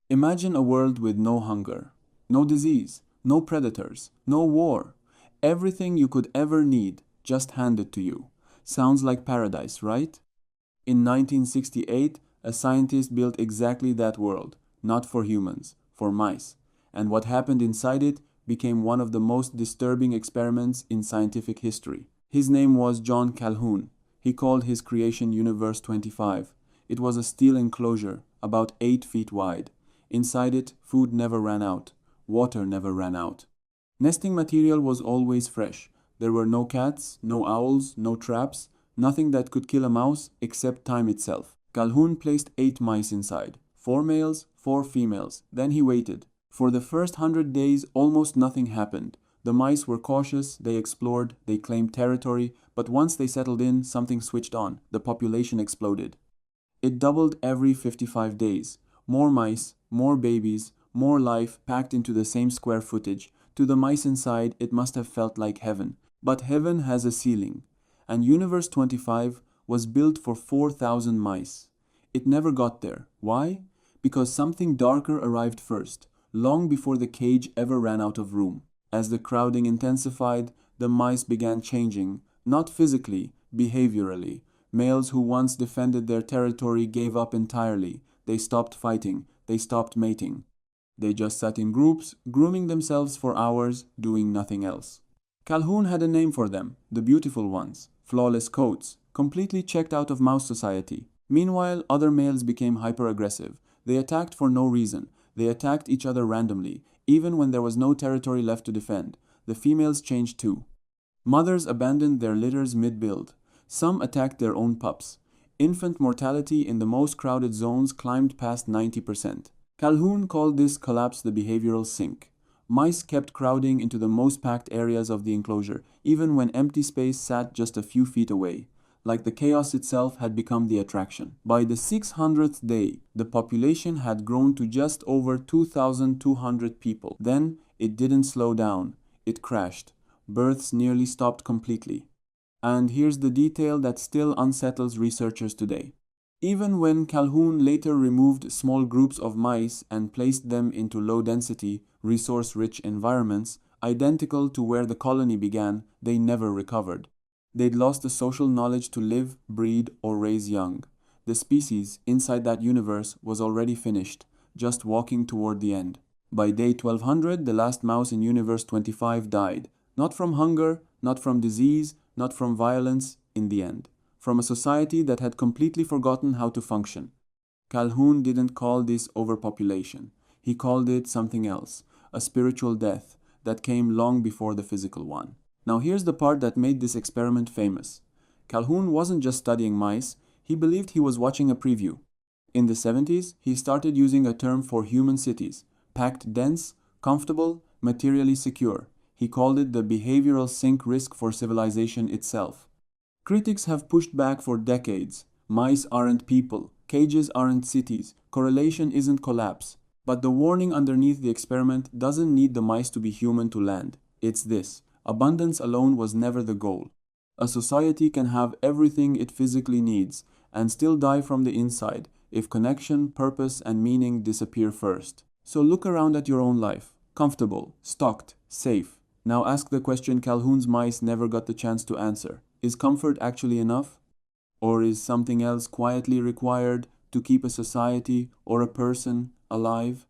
Imagine a world with no hunger, no disease, no predators, no war. Everything you could ever need just handed to you. Sounds like paradise, right? In 1968, a scientist built exactly that world, not for humans, for mice. And what happened inside it became one of the most disturbing experiments in scientific history. His name was John Calhoun. He called his creation Universe 25. It was a steel enclosure, about 8 feet wide. Inside it, food never ran out. Water never ran out. Nesting material was always fresh. There were no cats, no owls, no traps, nothing that could kill a mouse except time itself. Calhoun placed 8 mice inside, 4 males, 4 females. Then he waited. For the first 100 days, almost nothing happened. The mice were cautious, they explored, they claimed territory, but once they settled in, something switched on. The population exploded. It doubled every 55 days. More mice, more babies, more life packed into the same square footage. To the mice inside, it must have felt like heaven. But heaven has a ceiling. And Universe 25 was built for 4,000 mice. It never got there. Why? Because something darker arrived first, long before the cage ever ran out of room. As the crowding intensified, the mice began changing, not physically, behaviorally. Males who once defended their territory gave up entirely. They stopped fighting. They stopped mating. They just sat in groups, grooming themselves for hours, doing nothing else. Calhoun had a name for them, the beautiful ones, flawless coats, completely checked out of mouse society. Meanwhile, other males became hyper-aggressive. They attacked for no reason. They attacked each other randomly, even when there was no territory left to defend. The females changed too. Mothers abandoned their litters mid-build. Some attacked their own pups. Infant mortality in the most crowded zones climbed past 90%. Calhoun called this collapse the behavioral sink. Mice kept crowding into the most packed areas of the enclosure, even when empty space sat just a few feet away. Like the chaos itself had become the attraction. By the 600th day, the population had grown to just over 2,200 people. Then, it didn't slow down. It crashed. Births nearly stopped completely. And here's the detail that still unsettles researchers today. Even when Calhoun later removed small groups of mice and placed them into low-density, resource-rich environments, identical to where the colony began, they never recovered. They'd lost the social knowledge to live, breed, or raise young. The species inside that universe was already finished, just walking toward the end. By day 1200, the last mouse in Universe 25 died. Not from hunger, not from disease, not from violence, in the end. From a society that had completely forgotten how to function. Calhoun didn't call this overpopulation. He called it something else, a spiritual death that came long before the physical one. Now here's the part that made this experiment famous. Calhoun wasn't just studying mice, he believed he was watching a preview. In the 70s, he started using a term for human cities, packed dense, comfortable, materially secure. He called it the behavioral sink risk for civilization itself. Critics have pushed back for decades. Mice aren't people, cages aren't cities, correlation isn't collapse. But the warning underneath the experiment doesn't need the mice to be human to land. It's this: abundance alone was never the goal. A society can have everything it physically needs and still die from the inside if connection, purpose, and meaning disappear first. So look around at your own life. Comfortable, stocked, safe. Now ask the question Calhoun's mice never got the chance to answer. Is comfort actually enough? Or is something else quietly required to keep a society or a person alive?